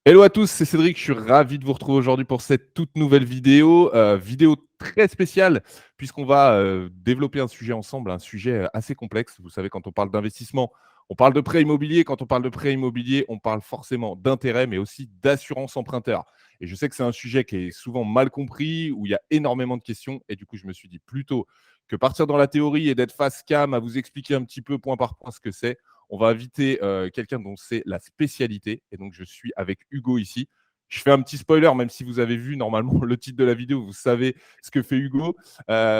Hello à tous, c'est Cédric, je suis ravi de vous retrouver aujourd'hui pour cette toute nouvelle vidéo, vidéo très spéciale puisqu'on va, développer un sujet ensemble, un sujet, assez complexe. Vous savez, quand on parle d'investissement, on parle de prêt immobilier. Quand on parle de prêt immobilier, on parle forcément d'intérêt, mais aussi d'assurance emprunteur. Et je sais que c'est un sujet qui est souvent mal compris, où il y a énormément de questions et du coup, je me suis dit plutôt que partir dans la théorie et d'être face cam à vous expliquer un petit peu point par point ce que c'est, on va inviter quelqu'un dont c'est la spécialité. Et donc, je suis avec Hugo ici. Je fais un petit spoiler, même si vous avez vu normalement le titre de la vidéo, vous savez ce que fait Hugo.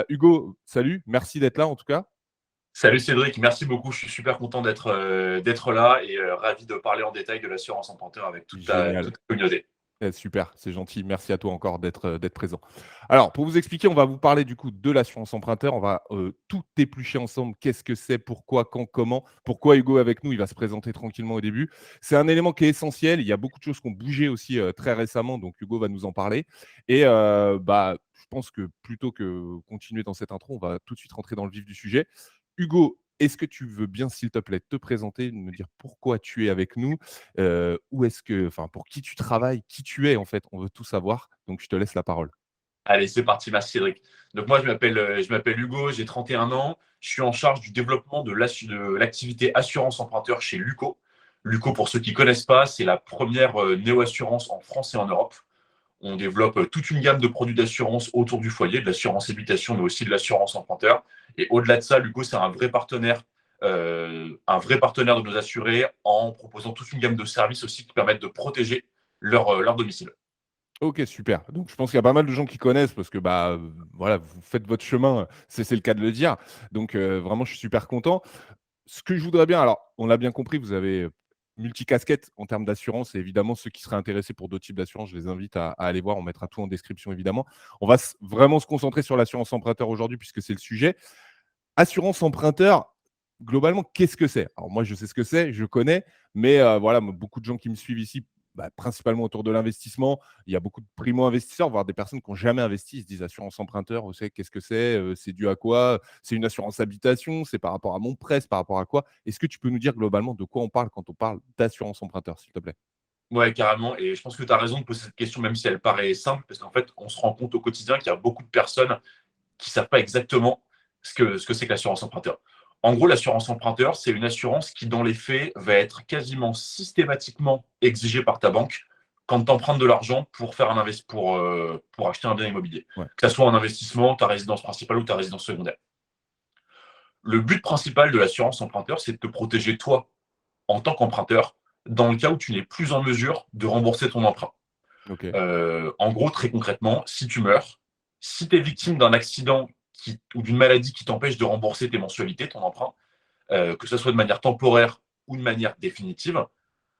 Hugo, salut, merci d'être là en tout cas. Salut Cédric, merci beaucoup. Je suis super content d'être là et ravi de parler en détail de l'assurance emprunteur avec toute Génial. ta communauté. Super, c'est gentil. Merci à toi encore d'être présent. Alors, pour vous expliquer, on va vous parler du coup de l'assurance emprunteur. On va tout éplucher ensemble. Qu'est-ce que c'est, pourquoi, quand, comment, pourquoi Hugo est avec nous. Il va se présenter tranquillement au début. C'est un élément qui est essentiel. Il y a beaucoup de choses qui ont bougé aussi très récemment, donc Hugo va nous en parler. Et je pense que plutôt que continuer dans cette intro, on va tout de suite rentrer dans le vif du sujet. Hugo, est-ce que tu veux bien, s'il te plaît, te présenter, me dire pourquoi tu es avec nous, où est-ce que, enfin, pour qui tu travailles, qui tu es en fait, on veut tout savoir. Donc je te laisse la parole. Allez, c'est parti, merci Cédric. Donc moi, je m'appelle Hugo, j'ai 31 ans. Je suis en charge du développement de l'activité assurance emprunteur chez Luco. Luco, pour ceux qui ne connaissent pas, c'est la première néo-assurance en France et en Europe. On développe toute une gamme de produits d'assurance autour du foyer, de l'assurance habitation, mais aussi de l'assurance emprunteur. Et au-delà de ça, Lugo, c'est un vrai partenaire de nos assurés en proposant toute une gamme de services aussi qui permettent de protéger leur domicile. Ok, super. Donc je pense qu'il y a pas mal de gens qui connaissent parce que voilà, vous faites votre chemin, c'est le cas de le dire. Donc vraiment, je suis super content. Ce que je voudrais bien, alors on l'a bien compris, vous avez multicasquette en termes d'assurance et évidemment ceux qui seraient intéressés pour d'autres types d'assurance, je les invite à aller voir. On mettra tout en description évidemment. On va vraiment se concentrer sur l'assurance emprunteur aujourd'hui puisque c'est le sujet. Assurance emprunteur, globalement, qu'est-ce que c'est? Alors moi, je sais ce que c'est, je connais, mais voilà, beaucoup de gens qui me suivent ici, principalement autour de l'investissement, il y a beaucoup de primo-investisseurs, voire des personnes qui n'ont jamais investi, ils se disent: «Assurance emprunteur, vous savez, qu'est-ce que c'est? C'est dû à quoi? C'est une assurance habitation? C'est par rapport à mon prêt? C'est par rapport à quoi?» Est-ce que tu peux nous dire globalement de quoi on parle quand on parle d'assurance emprunteur, s'il te plaît? Ouais, carrément. Et je pense que tu as raison de poser cette question, même si elle paraît simple, parce qu'en fait, on se rend compte au quotidien qu'il y a beaucoup de personnes qui ne savent pas exactement ce que c'est que l'assurance emprunteur. En gros, l'assurance emprunteur, c'est une assurance qui, dans les faits, va être quasiment systématiquement exigée par ta banque quand tu empruntes de l'argent pour faire pour acheter un bien immobilier, Ouais, que ce soit en investissement, ta résidence principale ou ta résidence secondaire. Le but principal de l'assurance emprunteur, c'est de te protéger toi en tant qu'emprunteur dans le cas où tu n'es plus en mesure de rembourser ton emprunt. OK, En gros, très concrètement, si tu meurs, si tu es victime d'un accident ou d'une maladie qui t'empêche de rembourser tes mensualités, ton emprunt, que ce soit de manière temporaire ou de manière définitive,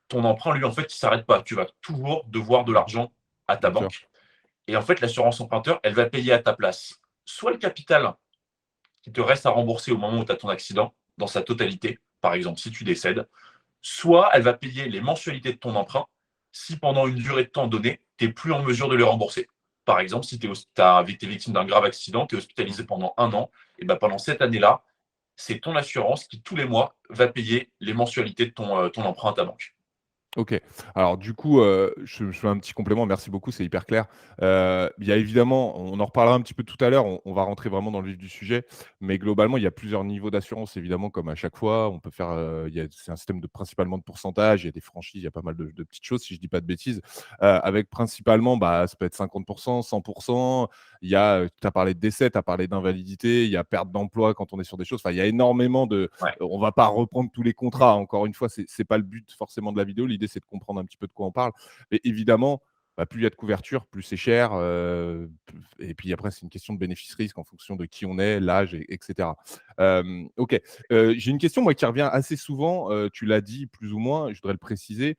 ton emprunt, lui, en fait, il ne s'arrête pas. Tu vas toujours devoir de l'argent à ta bien sûr. banque. Et en fait, l'assurance emprunteur, elle va payer à ta place soit le capital qui te reste à rembourser au moment où tu as ton accident, dans sa totalité, par exemple, si tu décèdes, soit elle va payer les mensualités de ton emprunt si pendant une durée de temps donnée, tu n'es plus en mesure de les rembourser. Par exemple, si tu es victime d'un grave accident, tu es hospitalisé pendant un an, et ben pendant cette année-là, c'est ton assurance qui, tous les mois, va payer les mensualités de ton emprunt à ta banque. OK. Alors du coup, je fais un petit complément, merci beaucoup, c'est hyper clair. Il y a évidemment, on en reparlera un petit peu tout à l'heure, on va rentrer vraiment dans le vif du sujet, mais globalement, il y a plusieurs niveaux d'assurance évidemment comme à chaque fois. On peut faire, c'est un système de principalement de pourcentage, il y a des franchises, il y a pas mal de petites choses si je dis pas de bêtises, avec principalement, ça peut être 50 100. Il y a, tu as parlé de décès, tu as parlé d'invalidité, il y a perte d'emploi quand on est sur des choses, enfin il y a énormément de, Ouais. on va pas reprendre tous les contrats. Encore une fois, c'est pas le but forcément de la vidéo. L'idée, c'est de comprendre un petit peu de quoi on parle. Mais évidemment, plus il y a de couverture, plus c'est cher. Et puis après, c'est une question de bénéfice-risque en fonction de qui on est, l'âge, etc. Ok. J'ai une question, moi, qui revient assez souvent. Tu l'as dit plus ou moins, je voudrais le préciser.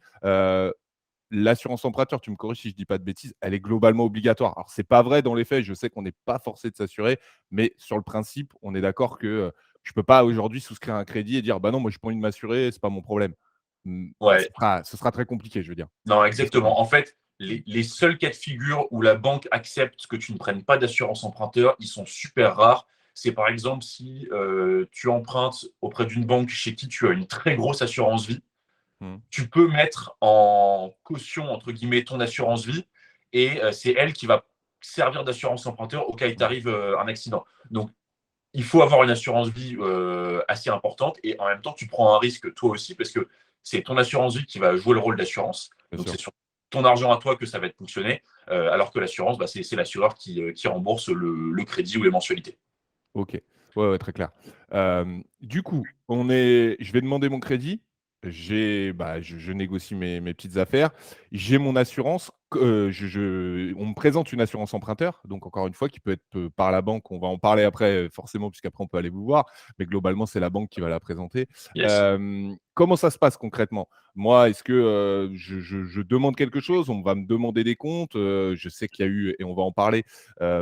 L'assurance emprunteur, tu me corriges si je dis pas de bêtises, elle est globalement obligatoire. Alors, c'est pas vrai dans les faits, je sais qu'on n'est pas forcé de s'assurer, mais sur le principe, on est d'accord que je peux pas aujourd'hui souscrire un crédit et dire: «Bah non, moi, j'ai pas envie de m'assurer, c'est pas mon problème». Ouais, Ce sera très compliqué, je veux dire. non, Qu'est-ce que tu en exactement. En dis? fait, les seuls cas de figure où la banque accepte que tu ne prennes pas d'assurance emprunteur, ils sont super rares. C'est par exemple si tu empruntes auprès d'une banque chez qui tu as une très grosse assurance vie. tu peux mettre en caution, entre guillemets, ton assurance vie et c'est elle qui va servir d'assurance emprunteur au cas où il t'arrive un accident. Donc, il faut avoir une assurance vie assez importante et en même temps, tu prends un risque toi aussi parce que c'est ton assurance vie qui va jouer le rôle d'assurance. Bien Donc, sûr. c'est sur ton argent à toi que ça va être fonctionné, alors que l'assurance, bah, c'est l'assureur qui rembourse le crédit ou les mensualités. OK. Ouais, ouais, très clair. Du coup, je vais demander mon crédit. Je négocie mes petites affaires. J'ai mon assurance. On me présente une assurance emprunteur, donc encore une fois, qui peut être, par la banque. On va en parler après, forcément, puisqu'après on peut aller vous voir, mais globalement, c'est la banque qui va la présenter. Yes. Comment ça se passe concrètement? Moi, est-ce que, je demande quelque chose? On va me demander des comptes? Je sais qu'il y a eu et on va en parler,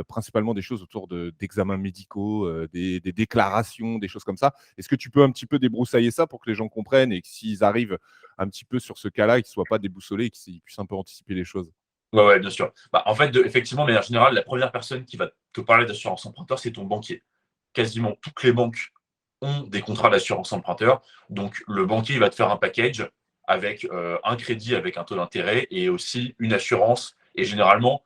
principalement des choses autour d'examens médicaux, des déclarations, des choses comme ça. Est-ce que tu peux un petit peu débroussailler ça pour que les gens comprennent et que s'ils arrivent un petit peu sur ce cas-là, qu'ils ne soient pas déboussolés et qu'ils puissent un peu anticiper les choses? Ouais, ouais, bien sûr. Bah, en fait, effectivement, de manière générale, la première personne qui va te parler d'assurance emprunteur, c'est ton banquier. Quasiment toutes les banques ont des contrats d'assurance emprunteur. Donc, le banquier il va te faire un package avec un crédit avec un taux d'intérêt et aussi une assurance. Et généralement,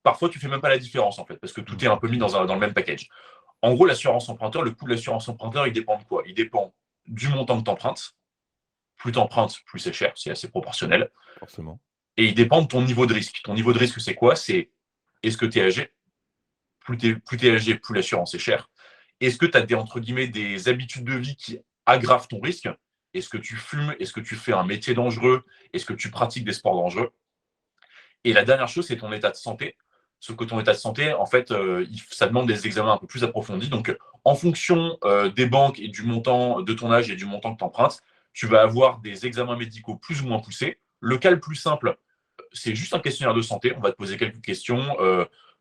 parfois, tu fais même pas la différence, en fait, parce que tout Mmh. est un peu mis dans le même package. En gros, l'assurance emprunteur, le coût de l'assurance emprunteur, il dépend de quoi? Il dépend du montant que tu empruntes. Plus tu empruntes, plus c'est cher, c'est assez proportionnel. Forcément. Et il dépend de ton niveau de risque. Ton niveau de risque, c'est quoi? C'est est-ce que tu es âgé? Plus tu es âgé, plus l'assurance est chère. Est-ce que tu as entre guillemets, des habitudes de vie qui aggravent ton risque? Est-ce que tu fumes? Est-ce que tu fais un métier dangereux? Est-ce que tu pratiques des sports dangereux? Et la dernière chose, c'est ton état de santé. Sauf que ton état de santé, en fait, ça demande des examens un peu plus approfondis. Donc, en fonction des banques et du montant de ton âge et du montant que tu empruntes, tu vas avoir des examens médicaux plus ou moins poussés. Le cas le plus simple, c'est juste un questionnaire de santé. On va te poser quelques questions.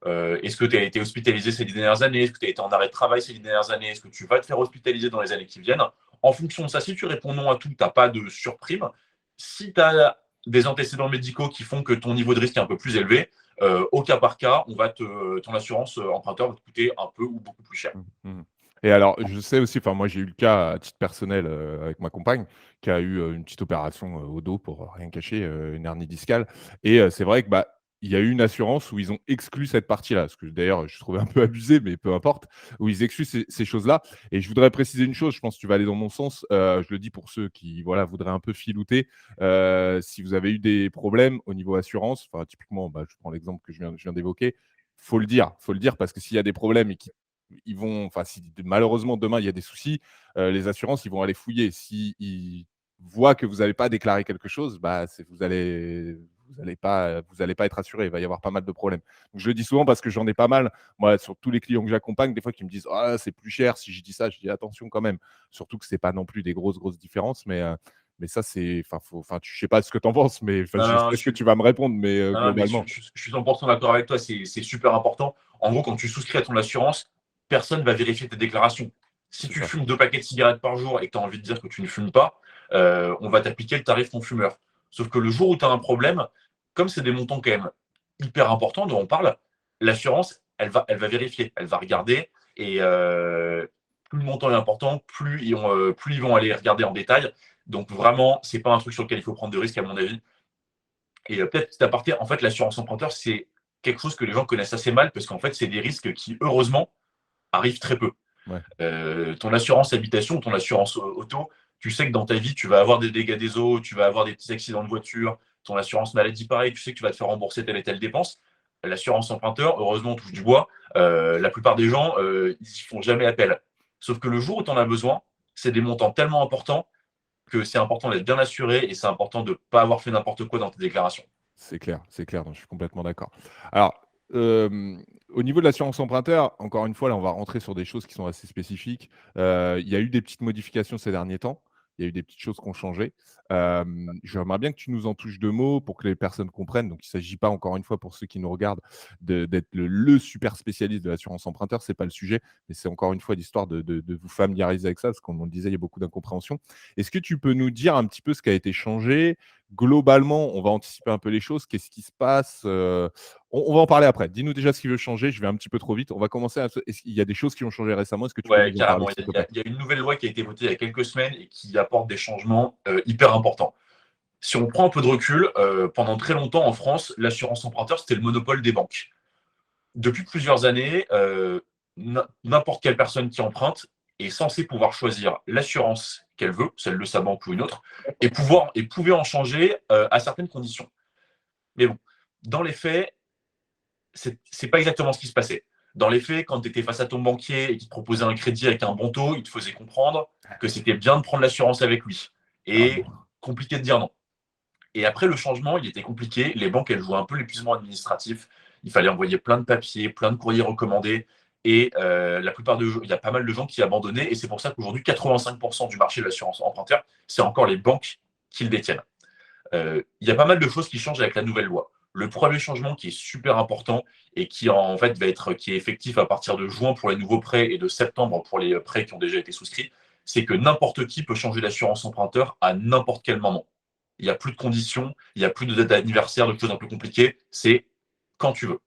Est-ce que tu as été hospitalisé ces 10 dernières années? Est-ce que tu as été en arrêt de travail ces 10 dernières années? Est-ce que tu vas te faire hospitaliser dans les années qui viennent? En fonction de ça, si tu réponds non à tout, tu n'as pas de surprime. Si tu as des antécédents médicaux qui font que ton niveau de risque est un peu plus élevé, au cas par cas, ton assurance emprunteur va te coûter un peu ou beaucoup plus cher. Mmh, mmh. Et alors, je sais aussi, enfin moi j'ai eu le cas à titre personnel, avec ma compagne qui a eu, une petite opération, au dos pour, rien cacher, une hernie discale et c'est vrai que, bah, il y a eu une assurance où ils ont exclu cette partie-là, ce que d'ailleurs je trouvais un peu abusé, mais peu importe, où ils excluent ces choses-là et je voudrais préciser une chose, je pense que tu vas aller dans mon sens, je le dis pour ceux qui, voilà, voudraient un peu filouter, si vous avez eu des problèmes au niveau assurance, enfin typiquement, bah, je prends l'exemple que je viens d'évoquer, faut le dire parce que s'il y a des problèmes et ils vont, enfin, si malheureusement demain il y a des soucis, les assurances, ils vont aller fouiller. S'ils voient que vous n'avez pas déclaré quelque chose, bah, vous allez pas être assuré. Il va y avoir pas mal de problèmes. Donc je le dis souvent parce que j'en ai pas mal, moi, sur tous les clients que j'accompagne, des fois qui me disent: «Ah, c'est plus cher si je dis ça». Je dis: «Attention quand même». Surtout que c'est pas non plus des grosses différences, mais ça c'est enfin, je sais pas ce que tu en penses, mais enfin, Non, je non, sais ce que tu vas me répondre, mais non, non, mais globalement. je suis 100% d'accord avec toi, c'est super important. En gros, quand tu souscris à ton assurance, personne ne va vérifier tes déclarations. Si C'est tu ça. fumes 2 paquets de cigarettes par jour et que tu as envie de dire que tu ne fumes pas, on va t'appliquer le tarif non-fumeur. Sauf que le jour où tu as un problème, comme c'est des montants quand même hyper importants dont on parle, l'assurance, elle va vérifier, elle va regarder et plus le montant est important, plus ils vont aller regarder en détail. Donc vraiment, c'est pas un truc sur lequel il faut prendre de risques à mon avis. Et peut-être petit aparté, en fait, l'assurance emprunteur, c'est quelque chose que les gens connaissent assez mal parce qu'en fait, c'est des risques qui, heureusement, arrivent très peu. Ouais. Ton assurance habitation, ton assurance auto, tu sais que dans ta vie, tu vas avoir des dégâts des eaux, tu vas avoir des petits accidents de voiture, ton assurance maladie, pareil, tu sais que tu vas te faire rembourser telle et telle dépense. L'assurance emprunteur, heureusement, on touche du bois. La plupart des gens, ils n'y font jamais appel. Sauf que le jour où tu en as besoin, c'est des montants tellement importants que c'est important d'être bien assuré et c'est important de ne pas avoir fait n'importe quoi dans tes déclarations. C'est clair, non, je suis complètement d'accord. Alors, au niveau de l'assurance emprunteur, encore une fois, là, on va rentrer sur des choses qui sont assez spécifiques. Il y a eu des petites modifications ces derniers temps. Il y a eu des petites choses qui ont changé. J'aimerais bien que tu nous en touches 2 mots pour que les personnes comprennent. Donc il ne s'agit pas, encore une fois, pour ceux qui nous regardent, d'être le super spécialiste de l'assurance emprunteur, c'est pas le sujet, mais c'est encore une fois l'histoire de vous familiariser avec ça, parce que comme on le disait, il y a beaucoup d'incompréhension. Est-ce que tu peux nous dire un petit peu ce qui a été changé? Globalement, on va anticiper un peu les choses. Qu'est-ce qui se passe? On va en parler après. Dis-nous déjà ce qui veut changer. Je vais un petit peu trop vite. On va commencer est-ce qu'il y a des choses qui ont changé récemment? Est-ce que tu peux Ouais, nous en parler, carrément. s'il te Il y plaît? a, il y a une nouvelle loi qui a été votée il y a quelques semaines et qui apporte des changements hyper importants. Si on prend un peu de recul, pendant très longtemps en France, l'assurance emprunteur, c'était le monopole des banques. Depuis plusieurs années, n'importe quelle personne qui emprunte est censée pouvoir choisir l'assurance qu'elle veut, celle de sa banque ou une autre, et pouvait en changer à certaines conditions. Mais bon, dans les faits, c'est pas exactement ce qui se passait. Dans les faits, quand tu étais face à ton banquier et qu'il te proposait un crédit avec un bon taux, il te faisait comprendre que c'était bien de prendre l'assurance avec lui. Ah Et bon. compliqué de dire non. Et après, le changement, il était compliqué. Les banques, elles jouaient un peu l'épuisement administratif. Il fallait envoyer plein de papiers, plein de courriers recommandés. Et il y a pas mal de gens qui abandonnaient. Et c'est pour ça qu'aujourd'hui, 85% du marché de l'assurance emprunteur, c'est encore les banques qui le détiennent. Il y a pas mal de choses qui changent avec la nouvelle loi. Le premier changement qui est super important et qui en fait qui est effectif à partir de juin pour les nouveaux prêts et de septembre pour les prêts qui ont déjà été souscrits, c'est que n'importe qui peut changer d'assurance emprunteur à n'importe quel moment. Il n'y a plus de conditions, il n'y a plus de date d'anniversaire, de choses un peu compliquées, c'est quand tu veux.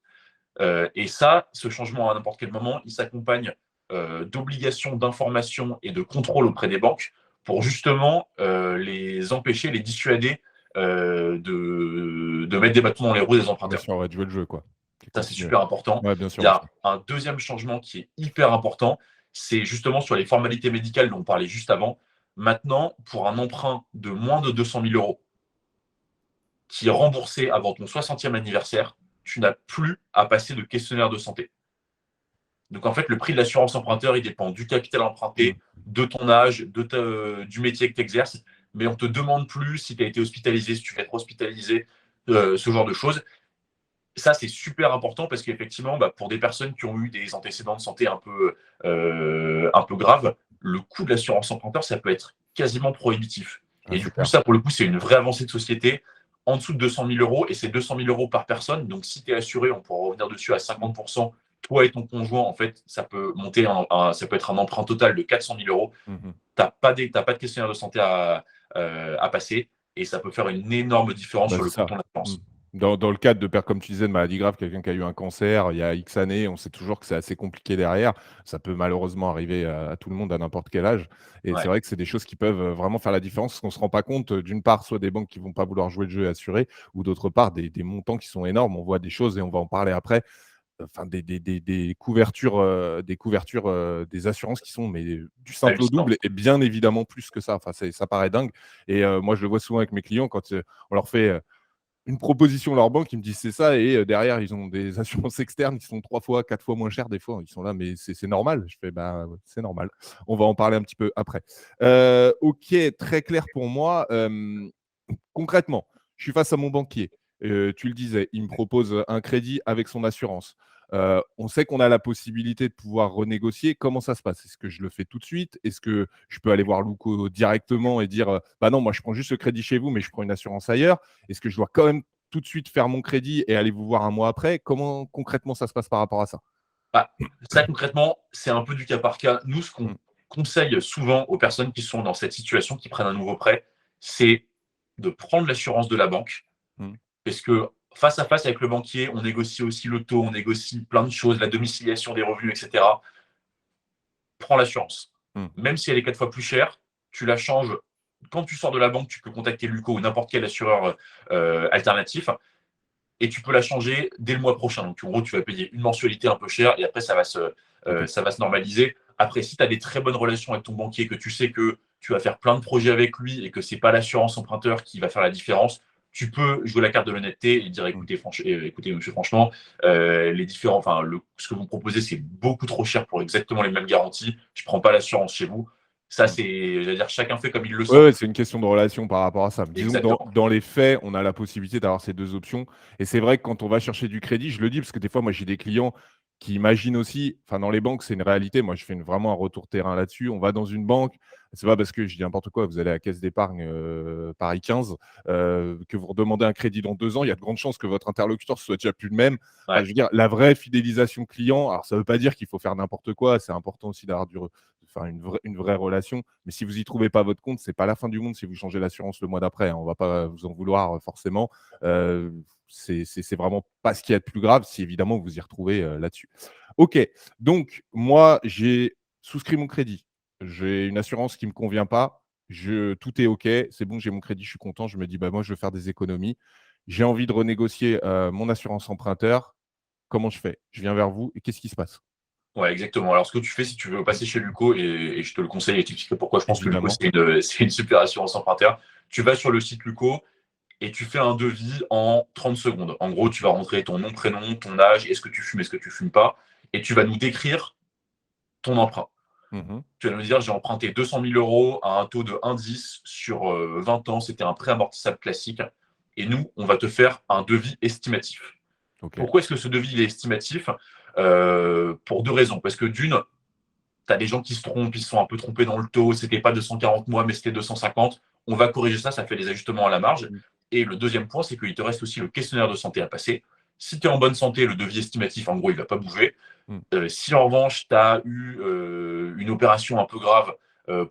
Et ça, ce changement à n'importe quel moment, il s'accompagne d'obligations d'information et de contrôle auprès des banques pour justement les empêcher, les dissuader de mettre des bâtons dans les roues des Bien emprunteurs. sûr, ouais, de jouer le jeu, quoi. Qui Ça, c'est continue. super important. Ouais, bien Il sûr y aussi. a un deuxième changement qui est hyper important, c'est justement sur les formalités médicales dont on parlait juste avant. Maintenant, pour un emprunt de moins de 200 000 euros qui est remboursé avant ton 60e anniversaire, tu n'as plus à passer de questionnaire de santé. Donc, en fait, le prix de l'assurance emprunteur, il dépend du capital Mm. emprunté, de ton âge, du métier que tu exerces. Mais on ne te demande plus si tu as été hospitalisé, si tu vas être hospitalisé, ce genre de choses. Ça, c'est super important parce qu'effectivement, pour des personnes qui ont eu des antécédents de santé un peu graves, le coût de l'assurance emprunteur, ça peut être quasiment prohibitif. Ah, Et du c'est coup, clair. ça, pour le coup, c'est une vraie avancée de société. En dessous de 200 000 euros, et c'est 200 000 euros par personne. Donc, si tu es assuré, on pourra revenir dessus à 50%. Toi et ton conjoint, en fait, ça peut ça peut être un emprunt total de 400 000 euros. Mhm. Tu n'as pas de questionnaire de santé à passer et ça peut faire une énorme différence Bah, sur c'est le ça. compte de Mm. l'assurance. Dans le cadre comme tu disais, de maladie grave, quelqu'un qui a eu un cancer il y a X années, on sait toujours que c'est assez compliqué derrière. Ça peut malheureusement arriver à tout le monde à n'importe quel âge. Et c'est Ouais. vrai que c'est des choses qui peuvent vraiment faire la différence parce qu'on ne se rend pas compte, d'une part, soit des banques qui ne vont pas vouloir jouer le jeu et assurer, ou d'autre part, des montants qui sont énormes. On voit des choses et on va en parler après. Enfin, des couvertures, des assurances qui sont mais du simple au Hallucinant. double et bien évidemment plus que ça. Enfin, ça paraît dingue. Et moi, je le vois souvent avec mes clients quand on leur fait une proposition, leur banque, ils me disent c'est ça, et derrière, ils ont des assurances externes qui sont 3 fois, 4 fois moins chères des fois. Ils sont là, mais c'est normal. Je fais, bah, ouais, c'est normal. On va en parler un petit peu après. OK, très clair pour moi. Concrètement, je suis face à mon banquier. Tu le disais, il me propose un crédit avec son assurance. On sait qu'on a la possibilité de pouvoir renégocier. Comment ça se passe? Est-ce que je le fais tout de suite? Est-ce que je peux aller voir Luco directement et dire, bah non, moi je prends juste ce crédit chez vous, mais je prends une assurance ailleurs? Est-ce que je dois quand même tout de suite faire mon crédit et aller vous voir un mois après? Comment concrètement ça se passe par rapport à ça? Bah, ça, concrètement, c'est un peu du cas par cas. Nous, ce qu'on Mmh. conseille souvent aux personnes qui sont dans cette situation, qui prennent un nouveau prêt, c'est de prendre l'assurance de la banque. Mmh. Parce que face à face avec le banquier, on négocie aussi le taux, on négocie plein de choses, la domiciliation des revenus, etc. Prends l'assurance. Mmh. Même si elle est 4 fois plus chère, tu la changes. Quand tu sors de la banque, tu peux contacter Luco ou n'importe quel assureur alternatif et tu peux la changer dès le mois prochain. Donc, en gros, tu vas payer une mensualité un peu chère et après, OK. ça va se normaliser. Après, si tu as des très bonnes relations avec ton banquier, que tu sais que tu vas faire plein de projets avec lui et que ce n'est pas l'assurance emprunteur qui va faire la différence, tu peux jouer la carte de l'honnêteté et dire Mmh. écoutez, monsieur, franchement, ce que vous me proposez, c'est beaucoup trop cher pour exactement les mêmes garanties. Je ne prends pas l'assurance chez vous. Ça, Mmh. c'est, j'allais dire, chacun fait comme il le Ouais, sent. ouais, c'est une question de relation par rapport à ça. Disons que Exactement. dans les faits, on a la possibilité d'avoir ces 2 options, et c'est vrai que quand on va chercher du crédit, je le dis parce que des fois, moi, j'ai des clients qui imaginent aussi, enfin, dans les banques, c'est une réalité. Moi, je fais vraiment un retour terrain là-dessus. On va dans une banque, c'est pas parce que je dis n'importe quoi, vous allez à la caisse d'épargne, Paris 15, que vous redemandez un crédit dans 2 ans, il y a de grandes chances que votre interlocuteur soit déjà plus le même. Enfin, Ouais. je veux dire, la vraie fidélisation client, alors ça veut pas dire qu'il faut faire n'importe quoi, c'est important aussi d'avoir enfin, une vraie relation. Mais si vous y trouvez pas votre compte, c'est pas la fin du monde si vous changez l'assurance le mois d'après, hein. On va pas vous en vouloir forcément. C'est vraiment pas ce qu'il y a de plus grave si évidemment vous y retrouvez là-dessus. OK, donc moi j'ai souscrit mon crédit. J'ai une assurance qui me convient pas. tout est OK, c'est bon, j'ai mon crédit, je suis content. Je me dis: «Bah, moi, je veux faire des économies. J'ai envie de renégocier, mon assurance emprunteur. Comment je fais?» Je viens vers vous et qu'est-ce qui se passe? Ouais, exactement. Alors, ce que tu fais, si tu veux passer chez Luco, et je te le conseille et t'expliquerai pourquoi je pense que Luco, Évidemment. c'est une super assurance emprunteur. Tu vas sur le site Luco et tu fais un devis en 30 secondes. En gros, tu vas rentrer ton nom, prénom, ton âge, est-ce que tu fumes, est-ce que tu fumes pas, et tu vas nous décrire ton emprunt. Mmh. Tu vas nous dire, j'ai emprunté 200 000 euros à un taux de 1,10 sur 20 ans, c'était un prêt amortissable classique. Et nous, on va te faire un devis estimatif. OK. Pourquoi est-ce que ce devis est estimatif? Pour deux raisons. Parce que d'une, tu as des gens qui se trompent, ils se sont un peu trompés dans le taux, c'était pas 240 mois, mais c'était 250. On va corriger ça, ça fait des ajustements à la marge. Mmh. Et le deuxième point, c'est qu'il te reste aussi le questionnaire de santé à passer. Si tu es en bonne santé, le devis estimatif, en gros, il ne va pas bouger. Mmh. Si en revanche, tu as eu une opération un peu grave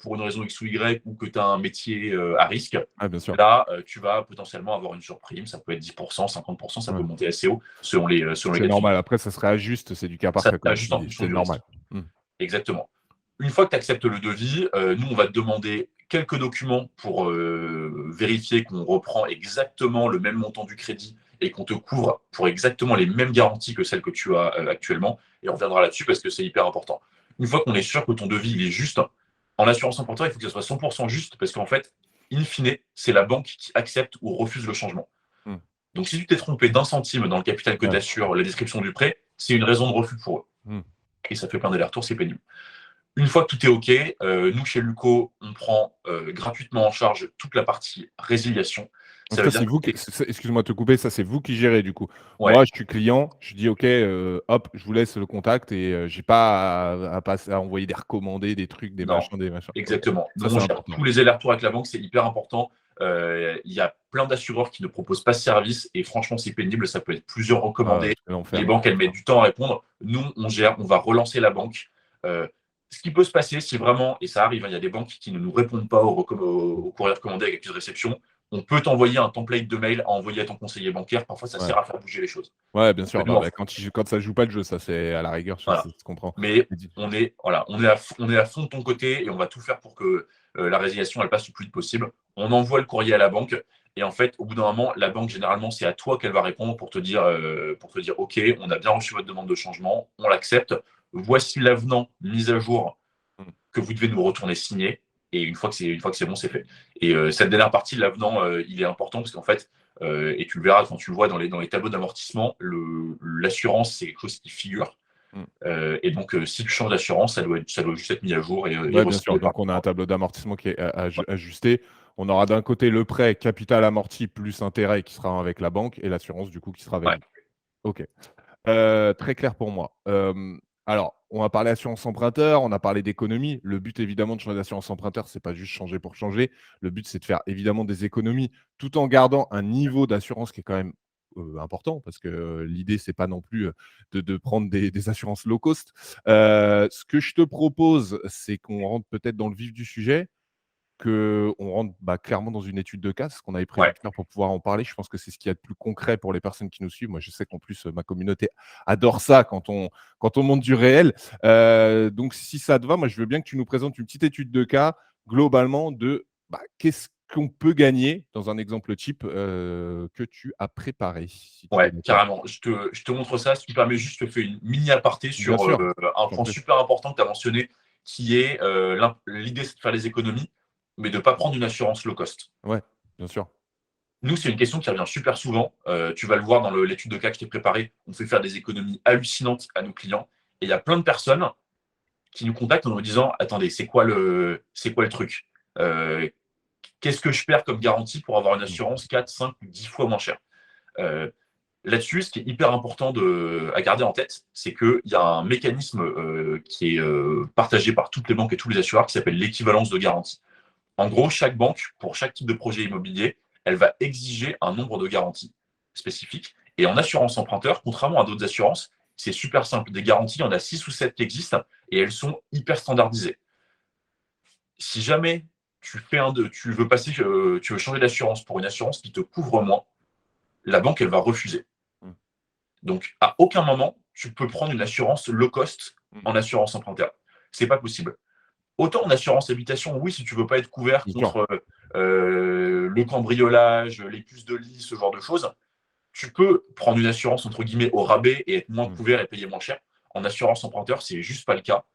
pour une raison X ou Y, ou que tu as un métier à risque, Ah bien sûr. là, tu vas potentiellement avoir une surprime. Ça peut être 10%, 50%, ça peut Ouais. monter assez haut selon les C'est cas de figure. normal. Après, ça se réajuste, c'est du cas par Ça cas, comme tu s'ajuste en dis. fonction C'est du risque. normal. Mmh. Exactement. Une fois que tu acceptes le devis, nous, on va te demander quelques documents pour vérifier qu'on reprend exactement le même montant du crédit et qu'on te couvre pour exactement les mêmes garanties que celles que tu as actuellement. Et on reviendra là-dessus parce que c'est hyper important. Une fois qu'on est sûr que ton devis il est juste, en assurance emprunteur, il faut que ce soit 100% juste parce qu'en fait, in fine, c'est la banque qui accepte ou refuse le changement. Mmh. Donc, si tu t'es trompé d'un centime dans le capital que tu Ouais. assures, la description du prêt, c'est une raison de refus pour eux. Mmh. Et ça fait plein d'allers-retours, c'est pénible. Une fois que tout est OK, nous, chez Luco, on prend gratuitement en charge toute la partie résiliation. Donc Ça veut ça, dire c'est vous que qui excuse-moi de te couper, ça, c'est vous qui gérez du coup? ouais, Moi, je suis client, je dis: «OK, hop, je vous laisse le contact» et j'ai pas à envoyer des recommandés, des trucs, non, des machins. OK. exactement. Ça, Nous, on c'est gère important. tous les allers-retours avec la banque, c'est hyper important. Il y a plein d'assureurs qui ne proposent pas ce service et franchement, c'est pénible. Ça peut être plusieurs Ah, recommandés. c'est l'enfer. Les banques, elles mettent du temps à répondre. Nous, on gère, on va relancer la banque. Euh, Ce qui peut se passer, si vraiment, et ça arrive, hein, il y a des banques qui ne nous répondent pas au courrier recommandé avec accusé de réception, on peut t'envoyer un template de mail à envoyer à ton conseiller bancaire. Parfois, ça Ouais. sert à faire bouger les choses. Ouais, bien sûr. Nous, Non, bah, quand ça joue pas le jeu, ça, c'est à la rigueur, ça voilà. se comprend. Mais Et dis on est à fond de ton côté et on va tout faire pour que la résiliation elle passe le plus vite possible. On envoie le courrier à la banque et en fait, au bout d'un moment, la banque généralement c'est à toi qu'elle va répondre pour te dire OK, on a bien reçu votre demande de changement, on l'accepte. Voici l'avenant mis à jour mmh. que vous devez nous retourner signer. Et une fois que c'est bon, c'est fait. Et cette dernière partie de l'avenant, il est important parce qu'en fait, et tu le verras quand tu le vois dans les tableaux d'amortissement, l'assurance, c'est quelque chose qui figure. Mmh. Et donc, si tu changes d'assurance, ça doit juste être mis à jour et Ouais, bien sûr. re-signé par Donc on a un tableau d'amortissement qui est ajusté. On aura d'un côté le prêt capital amorti plus intérêt qui sera avec la banque et l'assurance du coup qui sera avec ouais, vous. OK. Très clair pour moi. Alors, on a parlé assurance emprunteur, on a parlé d'économie. Le but évidemment de changer d'assurance emprunteur, c'est pas juste changer pour changer. Le but, c'est de faire évidemment des économies tout en gardant un niveau d'assurance qui est quand même, important parce que, l'idée, c'est pas non plus, de prendre des assurances low cost. Ce que je te propose, c'est qu'on rentre peut-être dans le vif du sujet. Qu'on rentre, bah, clairement dans une étude de cas, ce qu'on avait prévu ouais, de faire pour pouvoir en parler. Je pense que c'est ce qu'il y a de plus concret pour les personnes qui nous suivent. Moi, je sais qu'en plus, ma communauté adore ça quand on monte du réel. Donc si ça te va, moi, je veux bien que tu nous présentes une petite étude de cas, globalement, de, bah, qu'est-ce qu'on peut gagner dans un exemple type, que tu as préparé, si tu es ouais, d'accord? carrément. Je te montre ça. Si tu permets juste, je te fais une mini aparté Bien sur sûr, un je t'en point prie. super important que tu as mentionné, qui est l'idée, c'est de faire des économies, mais de ne pas prendre une assurance low cost. Ouais, bien sûr. Nous, c'est une question qui revient super souvent. Tu vas le voir dans l'étude de cas que je t'ai préparée. On fait faire des économies hallucinantes à nos clients. Et il y a plein de personnes qui nous contactent en nous disant attendez, c'est quoi le truc? Qu'est-ce que je perds comme garantie pour avoir une Mmh. assurance 4, 5 ou 10 fois moins chère? Euh, Là-dessus, ce qui est hyper important à garder en tête, c'est qu'il y a un mécanisme qui est partagé par toutes les banques et tous les assureurs qui s'appelle l'équivalence de garantie. En gros, chaque banque, pour chaque type de projet immobilier, elle va exiger un nombre de garanties spécifiques. Et en assurance emprunteur, contrairement à d'autres assurances, c'est super simple. Des garanties, il y en a 6 ou 7 qui existent et elles sont hyper standardisées. Si jamais tu veux tu veux changer d'assurance pour une assurance qui te couvre moins, la banque, elle va refuser. Mmh. Donc, à aucun moment, tu peux prendre une assurance low cost Mmh. en assurance emprunteur. C'est pas possible. Autant en assurance habitation, oui, si tu veux pas être couvert Bien sûr. contre le cambriolage, les puces de lit, ce genre de choses, tu peux prendre une assurance entre guillemets au rabais et être moins Mmh. couvert et payer moins cher. En assurance emprunteur, c'est juste pas le cas.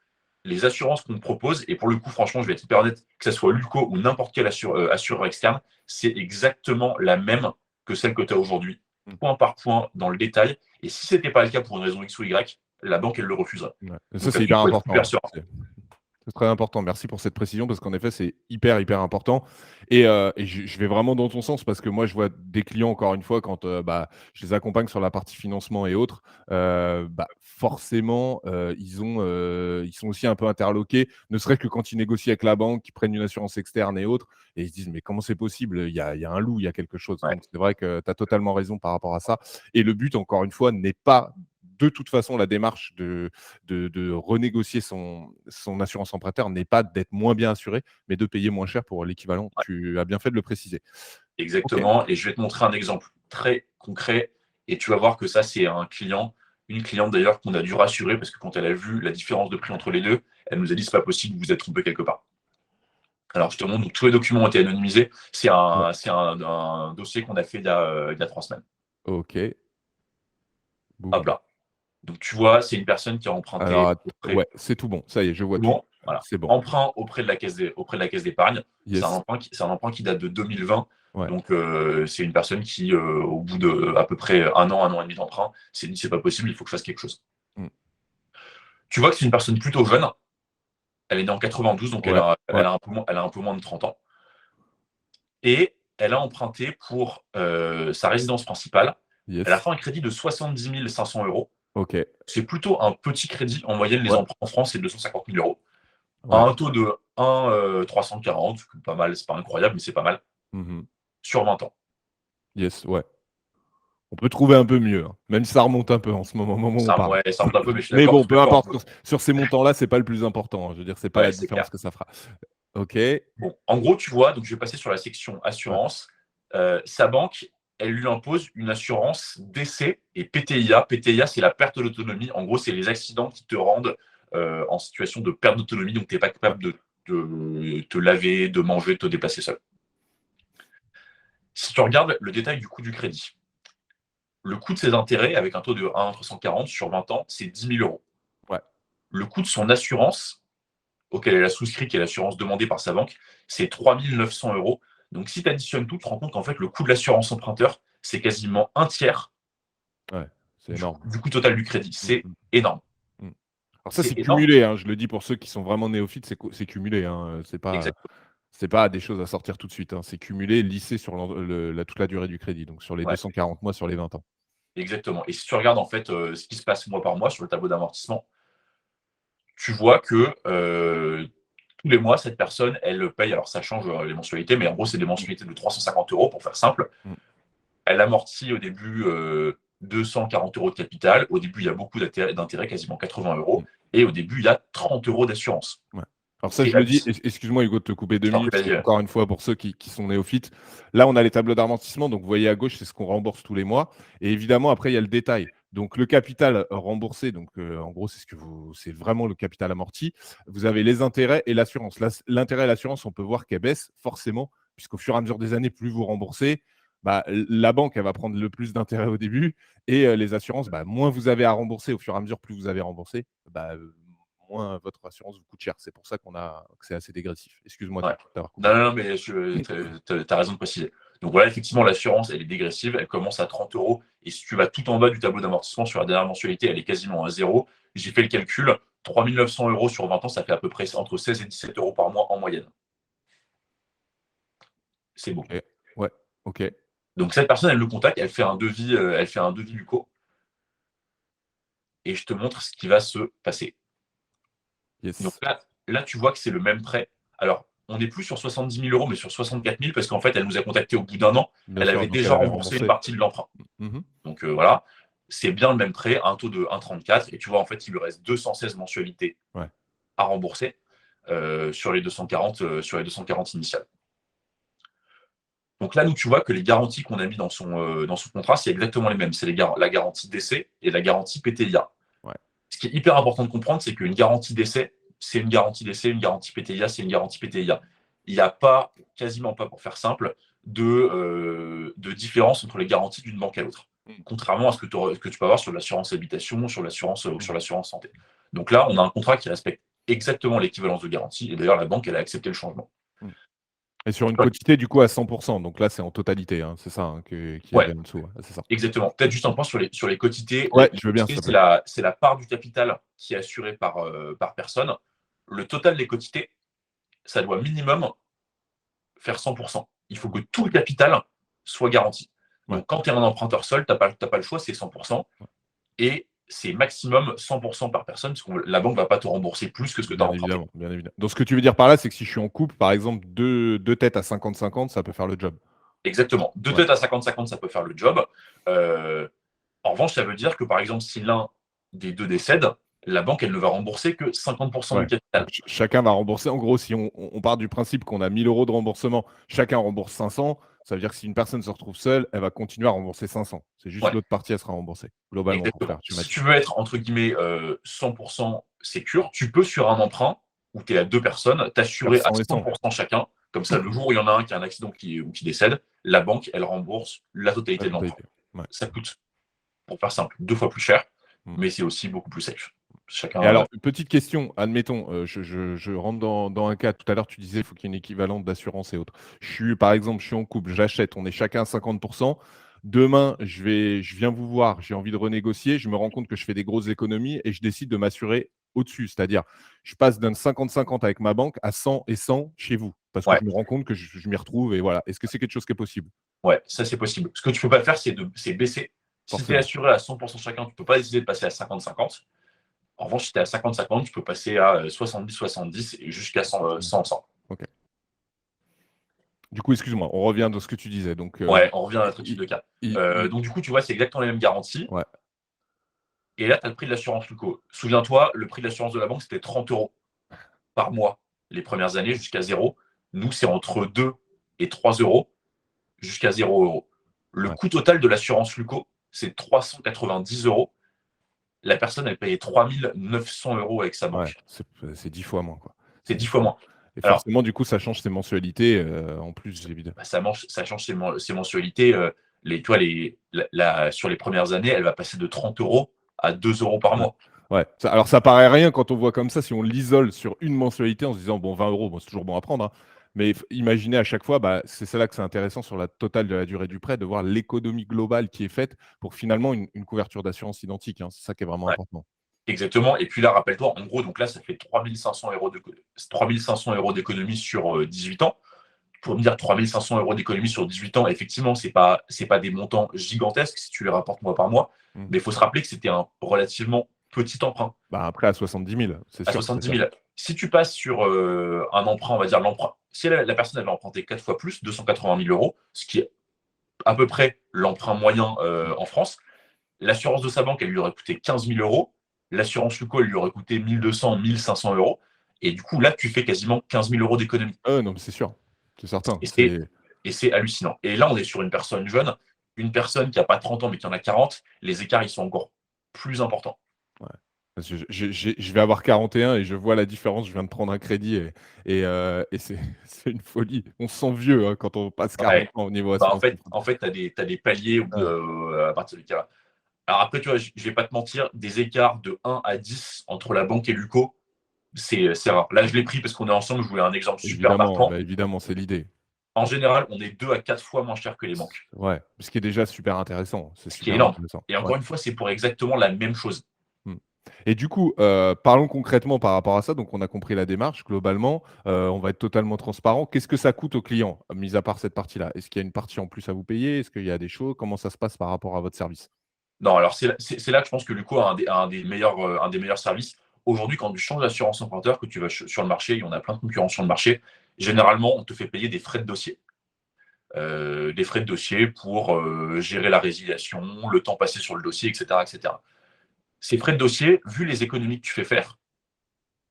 Les assurances qu'on te propose, et pour le coup, franchement, je vais être hyper honnête, que ce soit Luco ou n'importe quel assureur externe, c'est exactement la même que celle que tu as aujourd'hui, Mmh. point par point, dans le détail. Et si ce n'était pas le cas pour une raison X ou Y, la banque, elle le refuserait. Ouais. Et ça, Donc c'est là-dessus, il hyper faut être important, super hein. serein. C'est très important. Merci pour cette précision parce qu'en effet, c'est hyper, hyper important et je vais vraiment dans ton sens parce que moi, je vois des clients, encore une fois, quand, bah, je les accompagne sur la partie financement et autres, bah, forcément, ils sont aussi un peu interloqués, ne serait-ce que quand ils négocient avec la banque, qu'ils prennent une assurance externe et autres et ils se disent: «Mais comment c'est possible? Il y a un loup, il y a quelque chose». Ouais, Donc c'est vrai que tu as totalement raison par rapport à ça et le but, encore une fois, n'est pas de toute façon la démarche de renégocier son assurance emprunteur n'est pas d'être moins bien assuré, mais de payer moins cher pour l'équivalent. ouais, Tu as bien fait de le préciser. OK. exactement. Et je vais te montrer un exemple très concret. Et tu vas voir que ça, c'est une cliente d'ailleurs qu'on a dû rassurer parce que quand elle a vu la différence de prix entre les deux, elle nous a dit c'est pas possible, vous vous êtes trompé quelque part. Alors, je te montre, donc, tous les documents ont été anonymisés. C'est Ouais. un dossier qu'on a fait il y a 3 semaines. OK. Hop Boum. là. Donc, tu vois, c'est une personne qui a Alors emprunté att auprès, ouais, c'est tout bon. Ça y est, je vois tout tout. bon, voilà, C'est bon. emprunt auprès de la caisse d'épargne. Yes. C'est un emprunt qui date de 2020. Ouais. Donc, c'est une personne qui, au bout de à peu près un an et demi d'emprunt, s'est dit c'est pas possible, il faut que je fasse quelque chose. Mmh. Tu vois que c'est une personne plutôt jeune. Elle est née en 92, donc Ouais. Ouais. elle a un peu moins de 30 ans. Et elle a emprunté pour sa résidence principale. Elle a Yes. fait un crédit de 70 500 euros. OK. C'est plutôt un petit crédit. En moyenne, les Ouais. emprunts en France, c'est 250 000 euros. À Ouais. un taux de 1,340, pas mal, c'est pas incroyable, mais c'est pas mal, Mmh. sur 20 ans. Yes, ouais. On peut trouver un peu mieux, hein, même si ça remonte un peu en ce moment, au moment où on Ça, parle. ouais, ça remonte un peu, mais je suis Mais d'accord, bon, tous les peu fois un importe, peu. sur ces montants-là, c'est pas le plus important, hein. Je veux dire, c'est pas Ouais, la c'est différence clair. que ça fera. OK. Bon, en gros, tu vois, donc je vais passer sur la section Ouais. assurance. Sa banque, elle lui impose une assurance décès et PTIA. PTIA, c'est la perte d'autonomie. En gros, c'est les accidents qui te rendent en situation de perte d'autonomie, donc tu n'es pas Ouais. capable de te laver, de manger, de te déplacer seul. Si tu regardes le détail du coût du crédit, le coût de ses intérêts, avec un taux de 1,340 sur 20 ans, c'est 10 000 euros. Ouais. Le coût de son assurance, auquel elle a souscrit, qui est l'assurance demandée par sa banque, c'est 3 900 euros. Donc, si tu additionnes tout, tu te rends compte qu'en fait, le coût de l'assurance emprunteur, c'est quasiment un tiers Ouais. C'est énorme. du coût total du crédit. Mmh C'est mh. énorme. Mmh. Alors ça, C'est c'est énorme. cumulé, hein, je le dis pour ceux qui sont vraiment néophytes, c'est cumulé, hein, Exactement. c'est pas des choses à sortir tout de suite, hein. C'est cumulé, lissé sur toute la durée du crédit, donc sur les Ouais, 240 mois, sur les 20 ans. exactement. Et si tu regardes en fait ce qui se passe mois par mois sur le tableau d'amortissement, tu vois que tous les mois, cette personne, elle paye, alors ça change les mensualités, mais en gros, c'est des Mmh. mensualités de 350 euros pour faire simple. Mmh. Elle amortit au début 240 euros de capital. Au début, il y a beaucoup d'intérêt, quasiment 80 euros. Mmh. Et au début, il y a 30 euros d'assurance. Ouais. Alors ça, C'est je le dis, hallucinant. excuse-moi Hugo de te couper Je 2 t'en prie, minutes, vas-y. encore une fois pour ceux qui sont néophytes. Là, on a les tableaux d'amortissement, donc vous voyez à gauche, c'est ce qu'on rembourse tous les mois et évidemment après il y a le détail. Donc le capital remboursé, donc en gros, c'est vraiment le capital amorti. Vous avez les intérêts et l'assurance. L'intérêt et l'assurance, on peut voir qu'elles baissent forcément puisqu'au fur et à mesure des années, plus vous remboursez, bah, la banque, elle va prendre le plus d'intérêt au début et les assurances, bah, moins vous avez à rembourser au fur et à mesure, plus vous avez remboursé, bah, moins votre assurance vous coûte cher. C'est pour ça que c'est assez dégressif. Excuse-moi de Ouais. t'avoir Non, coupé. non, non, mais tu as raison de préciser. Donc voilà, effectivement, l'assurance, elle est dégressive. Elle commence à 30 euros. Et si tu vas tout en bas du tableau d'amortissement sur la dernière mensualité, elle est quasiment à zéro. J'ai fait le calcul. 3 900 euros sur 20 ans, ça fait à peu près entre 16 et 17 euros par mois en moyenne. C'est beau. OK. Ouais. OK. Donc cette personne, elle le contacte, elle fait un devis Luco, et je te montre ce qui va se passer. Donc Yes. là, tu vois que c'est le même prêt. Alors, on n'est plus sur 70 000 euros, mais sur 64 000, parce qu'en fait, elle nous a contacté au bout d'un an. Bien Elle sûr, avait donc elle déjà avait remboursé une remboursé. partie de l'emprunt. Mmh. Donc voilà, c'est bien le même prêt, un taux de 1,34. Et tu vois, en fait, il lui reste 216 mensualités Ouais. à rembourser sur les 240 initiales. Donc là, nous, tu vois que les garanties qu'on a mis dans son contrat, c'est exactement les mêmes. C'est la garantie décès et la garantie PTIA. Ouais. Ce qui est hyper important de comprendre, c'est qu'une garantie décès, c'est une garantie d'essai, une garantie PTIA, c'est une garantie PTIA. Il n'y a pas, quasiment pas, pour faire simple, de différence entre les garanties d'une banque à l'autre. Contrairement à ce que tu peux avoir sur l'assurance habitation, sur l'assurance santé. Donc là, on a un contrat qui respecte exactement l'équivalence de garantie. Et d'ailleurs, la banque, elle a accepté le changement. Et sur une quotité, du coup, à 100%. Donc là, c'est en totalité, hein, c'est ça, hein, qu'il y Ouais, avait en dessous. Ouais, c'est ça. exactement. Peut-être juste un point sur les quotités. Ouais, Les je veux bien, quotités, s'il te plaît. c'est la part du capital qui est assurée par personne. Le total des quotités, ça doit minimum faire 100%. Il faut que tout le capital soit garanti. Ouais. Donc, quand tu es un emprunteur seul, tu n'as pas le choix, c'est 100%. Et c'est maximum 100% par personne, parce que la banque ne va pas te rembourser plus que ce que tu as Bien emprunté. évidemment, bien évidemment. Donc ce que tu veux dire par là, c'est que si je suis en couple, par exemple, deux têtes à 50-50, ça peut faire le job. Exactement. Deux Ouais. têtes à 50-50, ça peut faire le job. En revanche, ça veut dire que, par exemple, si l'un des deux décède, la banque, elle ne va rembourser que 50% du Ouais. capital. Donc chacun va rembourser. En gros, si on part du principe qu'on a 1 000 € de remboursement, chacun rembourse 500, ça veut dire que si une personne se retrouve seule, elle va continuer à rembourser 500. C'est juste Ouais, l'autre partie, elle sera remboursée, globalement, pour faire exactement. Si tu schématique. veux être, entre guillemets, 100% sécure, tu peux, sur un emprunt où tu es à deux personnes, Faire t'assurer à 100 et 100. 100% chacun. Comme ça, le jour où il y en a un qui a un accident ou qui décède, la banque, elle rembourse la La totalité de l'emprunt. totalité. Ouais. Ça coûte, pour faire simple, 2 fois plus cher, Mmh. mais c'est aussi beaucoup plus safe. Et Chacun. alors, une petite question, admettons, je rentre dans un cas, tout à l'heure tu disais il faut qu'il y ait une équivalente d'assurance et autres. Par exemple, je suis en couple, j'achète, on est chacun à 50%. Demain, je viens vous voir, j'ai envie de renégocier, je me rends compte que je fais des grosses économies et je décide de m'assurer au-dessus. C'est-à-dire, je passe d'un 50-50 avec ma banque à 100 et 100 chez vous, parce que Ouais, je me rends compte que je m'y retrouve et voilà. Est-ce que c'est quelque chose qui est possible? ouais, ça c'est possible. Ce que tu peux pas faire, c'est baisser. Si tu es Forcément. assuré à 100% chacun, tu peux pas décider de passer à 50-50. En revanche, si tu es à 50-50, tu peux passer à 70-70 et jusqu'à 100-100. OK. Du coup, excuse-moi, on revient dans ce que tu disais. Donc, Ouais, on revient à notre type i de cas. i Donc, du coup, tu vois, c'est exactement les mêmes garanties. ouais, Et là, tu as le prix de l'assurance Luco. Souviens-toi, le prix de l'assurance de la banque, c'était 30 € par mois les premières années jusqu'à 0. Nous, c'est entre 2 et 3 € jusqu'à 0 euros. Le ouais. coût total de l'assurance Luco, c'est 390 €. La personne, elle payait 3 900 € avec sa Ouais, banque. c'est 10 fois moins, quoi. C'est C'est 10 10 fois fois moins. moins. Et Alors, forcément, du coup, ça change ses mensualités, en plus, évidemment. bah, ça change ses mensualités. Sur les premières années, elle va passer de 30 € à 2 € par Ouais. mois. Ouais, alors ça paraît rien quand on voit comme ça, si on l'isole sur une mensualité en se disant: «Bon, 20 €, bon, c'est toujours bon à prendre», hein. Mais imaginez à chaque fois, bah, c'est là que c'est intéressant sur la totale de la durée du prêt, de voir l'économie globale qui est faite pour finalement une couverture d'assurance identique, hein. C'est ça qui est vraiment Ouais, important. exactement. Et puis là, rappelle-toi, en gros, donc là, ça fait 3 500 € d'économie sur 18 ans. Pour me dire 3 500 € d'économie sur 18 ans, effectivement, c'est pas des montants gigantesques si tu les rapportes mois par mois. Mmh. Mais il faut se rappeler que c'était un relativement petit emprunt. Bah, après à 70 000, c'est À sûr, c'est 70 ça. 000. Si tu passes sur un emprunt, on va dire l'emprunt, si la personne avait emprunté 4 fois plus, 280 000 €, ce qui est à peu près l'emprunt moyen Mmh. en France, l'assurance de sa banque, elle lui aurait coûté 15 000 €. L'assurance Luco, elle lui aurait coûté 1 200, 1 500 €. Et du coup, là, tu fais quasiment 15 000 € d'économie. Ah ouais, non, mais c'est sûr, c'est certain, Et c'est c'est hallucinant. Et là, on est sur une personne jeune, une personne qui n'a pas 30 ans, mais qui en a 40. Les écarts, ils sont encore plus importants. ouais. Parce que je vais avoir 41 et je vois la différence. Je viens de prendre un crédit et c'est c'est une folie. On se sent vieux, hein, quand on passe 40 Ouais. ans au niveau Bah, assurance emprunteur. en fait t'as des paliers Ouais, à partir duquel. Alors après, tu vois, je vais pas te mentir, des écarts de 1 à 10 entre la banque et Luco, c'est rare. Là, je l'ai pris parce qu'on est ensemble, je voulais un exemple super évidemment, marquant. bah, évidemment, c'est l'idée. En général, on est 2 à 4 fois moins cher que les banques, Ouais, ce qui est déjà super intéressant. C'est ce qui est super énorme. intéressant. Et Ouais. encore une fois, c'est pour exactement la même chose. Mmh. Et du coup, parlons concrètement par rapport à ça. Donc on a compris la démarche globalement, on va être totalement transparent. Qu'est-ce que ça coûte au client, mis à part cette partie-là? Est-ce qu'il y a une partie en plus à vous payer? Est-ce qu'il y a des choses? Comment ça se passe par rapport à votre service? Non, alors c'est là que je pense que Luco a un des meilleurs services. Aujourd'hui, quand tu changes d'assurance emprunteur, que tu vas sur le marché, il y en a plein de concurrents sur le marché, généralement, on te fait payer des frais de dossier. Des frais de dossier pour gérer la résiliation, le temps passé sur le dossier, etc., etc. Ces frais de dossier, vu les économies que tu fais faire,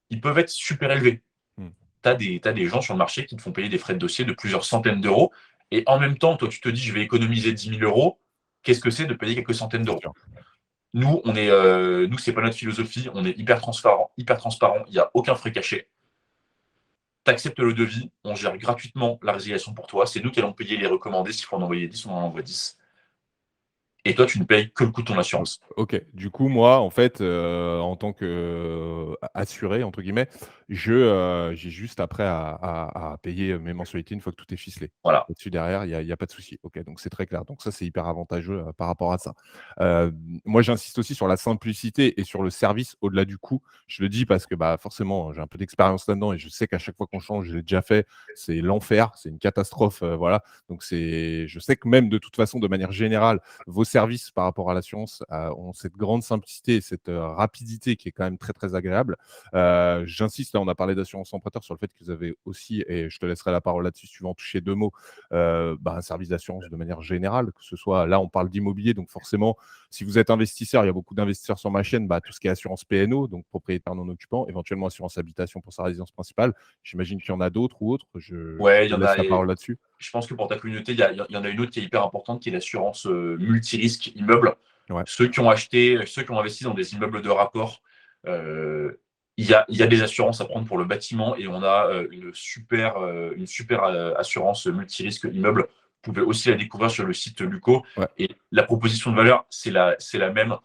ils peuvent être super élevés. Mmh. T'as des gens sur le marché qui te font payer des frais de dossier de plusieurs centaines d'euros. Et en même temps, toi, tu te dis, je vais économiser 10 000 €. Qu'est-ce que c'est de payer quelques centaines C'est d'euros? sûr. Nous, c'est pas notre philosophie. On est hyper transparent, hyper transparent. Il n'y a aucun frais caché. Tu acceptes le devis, on gère gratuitement la résiliation pour toi. C'est nous qui allons payer les recommandés. S'il faut en envoyer 10, on en envoie 10. Et toi, tu ne payes que le coût de ton O assurance. OK. Du coup, moi, en fait, en tant que, «assuré» entre guillemets, j'ai juste après à payer mes mensualités une fois que tout est ficelé. Voilà. Là-dessus derrière, il y a pas de souci. OK, donc c'est très clair. Donc ça, c'est hyper avantageux, par rapport à ça. Moi, j'insiste aussi sur la simplicité et sur le service au-delà du coût. Je le dis parce que, bah, forcément, j'ai un peu d'expérience là-dedans et je sais qu'à chaque fois qu'on change, je l'ai déjà fait, c'est l'enfer, c'est une catastrophe, voilà. Donc je sais que même de toute façon, de manière générale, vos services par rapport à l'assurance, ont cette grande simplicité et cette, rapidité qui est quand même très, très agréable. J'insiste, là, on a parlé d'assurance emprunteur sur le fait que vous avez aussi et je te laisserai la parole là-dessus si tu veux en toucher 2 mots, bah, un service d'assurance de manière générale, que ce soit là, on parle d'immobilier, donc forcément, si vous êtes investisseur, il y a beaucoup d'investisseurs sur ma chaîne, bah, tout ce qui est assurance PNO, donc propriétaire non occupant, éventuellement assurance habitation pour sa résidence principale. J'imagine qu'il y en a d'autres ou autres, je Ouais, il y te en laisse a. la parole là-dessus. Je pense que pour ta communauté, il y en a une autre qui est hyper importante, qui est l'assurance multirisque immeuble. Ouais, Ceux qui ont investi dans des immeubles de rapport, il y a des assurances à prendre pour le bâtiment et on a une super assurance multirisque immeuble. Vous pouvez aussi la découvrir sur le site Luco. ouais, Et la proposition de valeur, c'est la même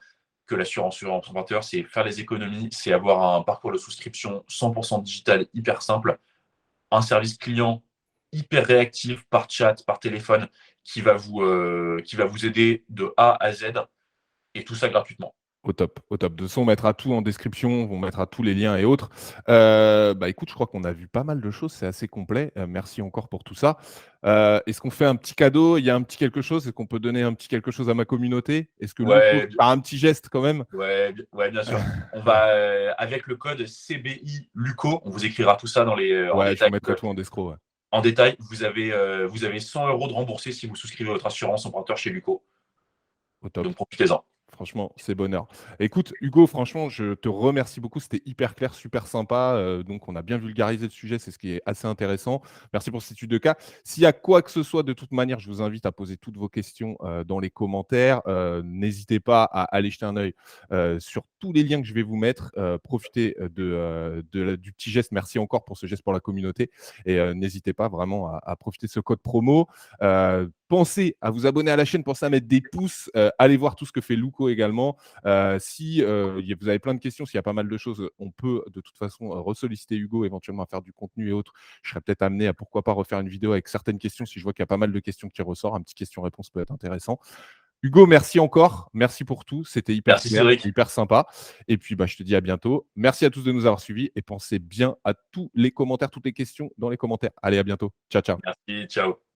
que l'assurance sur emprunteur, c'est faire des économies, c'est avoir un parcours de souscription 100% digital, hyper simple, un service client hyper réactif par chat, par téléphone, qui va vous aider de A à Z et tout ça gratuitement. au top, au top. De toute façon, on mettra tout en description, on mettra tous les liens et autres. Bah, écoute, je crois qu'on a vu pas mal de choses, c'est assez complet. Merci encore pour tout ça. Est-ce qu'on fait un petit cadeau? Il y a un petit quelque chose? Est-ce qu'on peut donner un petit quelque chose à ma communauté? Est-ce que Luco, Ouais, par un petit geste quand même? ouais, bien sûr. On va, avec le code CBI Luco, on vous écrira tout ça en Ouais, je détail. vous mettrai tout en escroc, ouais. En détail, vous avez 100 euros de remboursés si vous souscrivez votre assurance emprunteur chez Luco. Au top. Donc profitez-en. Franchement, c'est bonheur. Écoute, Hugo, franchement, je te remercie beaucoup. C'était hyper clair, super sympa. Donc, on a bien vulgarisé le sujet, c'est ce qui est assez intéressant. Merci pour cette étude de cas. S'il y a quoi que ce soit, de toute manière, je vous invite à poser toutes vos questions dans les commentaires. N'hésitez pas à aller jeter un œil sur tous les liens que je vais vous mettre. Profitez du petit geste. Merci encore pour ce geste pour la communauté. Et n'hésitez pas vraiment à profiter de ce code promo. Pensez à vous abonner à la chaîne, pensez à mettre des pouces, allez voir tout ce que fait Luco également. Si vous avez plein de questions, s'il y a pas mal de choses, on peut de toute façon ressolliciter Hugo éventuellement à faire du contenu et autres. Je serais peut-être amené à pourquoi pas refaire une vidéo avec certaines questions si je vois qu'il y a pas mal de questions qui ressortent. Un petit question-réponse peut être intéressant. Hugo, merci encore. Merci pour tout. C'était hyper Merci clair, Cédric. hyper sympa. Et puis, bah, je te dis à bientôt. Merci à tous de nous avoir suivis et pensez bien à tous les commentaires, toutes les questions dans les commentaires. Allez, à bientôt. Ciao, ciao. Merci, ciao.